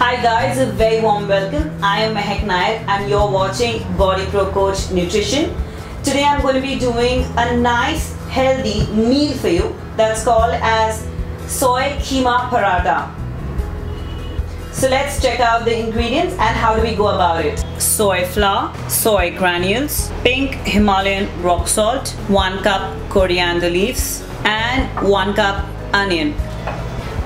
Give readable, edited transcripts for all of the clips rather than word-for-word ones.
Hi guys, a very warm welcome. I am Mehak Nayak and you're watching Bodyprocoach Nutrition. Today I'm going to be doing a nice healthy meal for you that's called as Soya Keema Paratha. So let's check out the ingredients and how do we go about it. Soy flour, soy granules, pink Himalayan rock salt, 1 cup coriander leaves and 1 cup onion.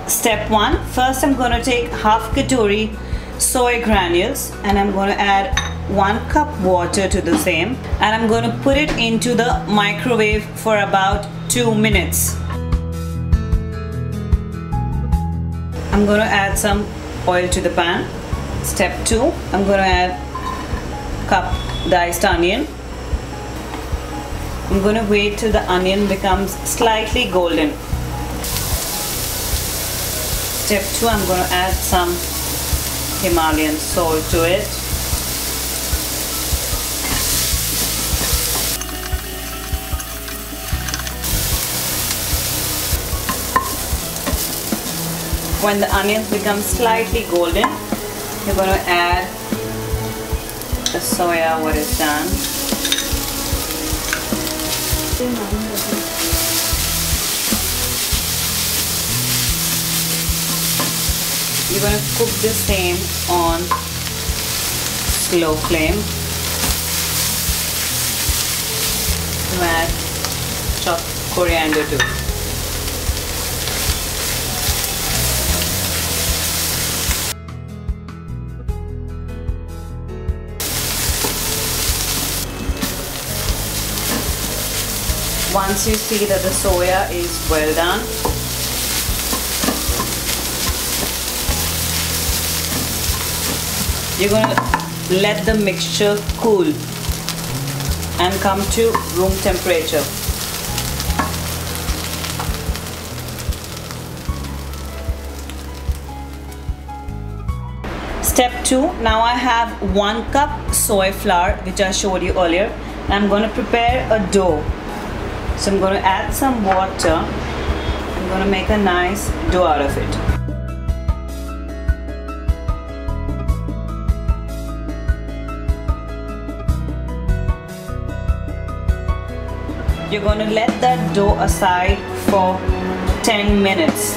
Step 1, first I'm going to take half katori soy granules and I'm going to add 1 cup water to the same and I'm going to put it into the microwave for about 2 minutes. I'm going to add some oil to the pan. Step 2, I'm going to add cup diced onion. I'm going to wait till the onion becomes slightly golden. Step 2, I'm going to add some Himalayan salt to it. When the onions become slightly golden, you're going to add the soya, what is done. You're going to cook the same on slow flame. You add chopped coriander to it. Once you see that the soya is well done, you're going to let the mixture cool and come to room temperature. Step 2, now I have 1 cup soy flour which I showed you earlier. I'm going to prepare a dough. So I'm going to add some water. I'm going to make a nice dough out of it. You're going to let that dough aside for 10 minutes.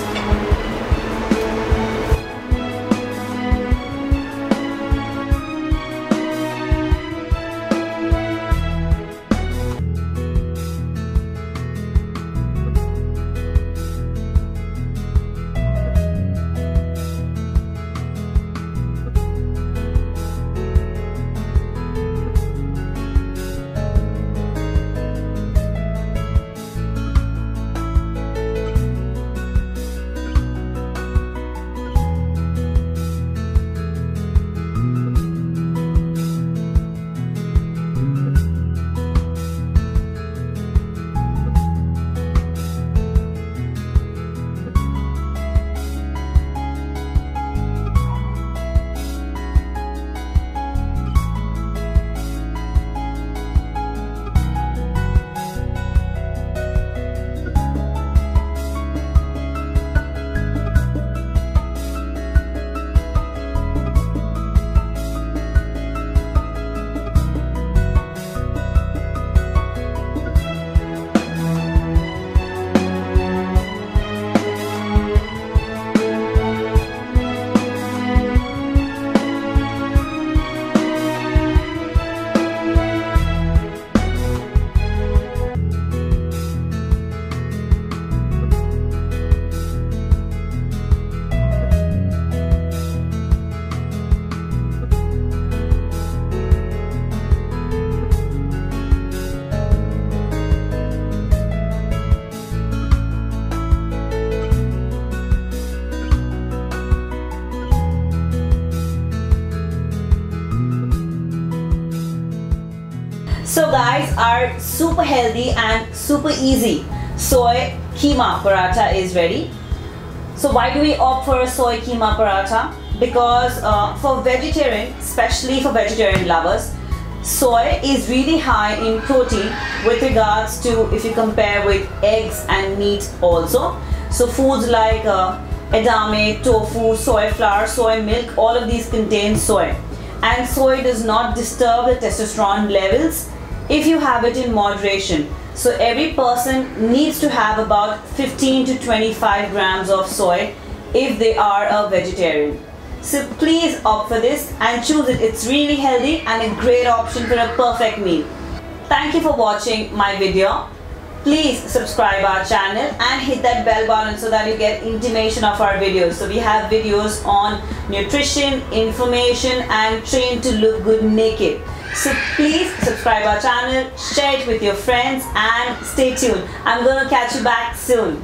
So guys, our super healthy and super easy soy keema paratha is ready. So why do we opt for a soy keema paratha? Because for vegetarian, especially for vegetarian lovers, soy is really high in protein with regards to if you compare with eggs and meat also. So foods like edamame, tofu, soy flour, soy milk, all of these contain soy. And soy does not disturb the testosterone levels if you have it in moderation. So every person needs to have about 15 to 25 grams of soy if they are a vegetarian. So please opt for this and choose it. It's really healthy and a great option for a perfect meal. Thank you for watching my video. Please subscribe our channel and hit that bell button so that you get intimation of our videos. So we have videos on nutrition, information and train to look good naked. So please subscribe our channel, share it with your friends and stay tuned. I'm going to catch you back soon.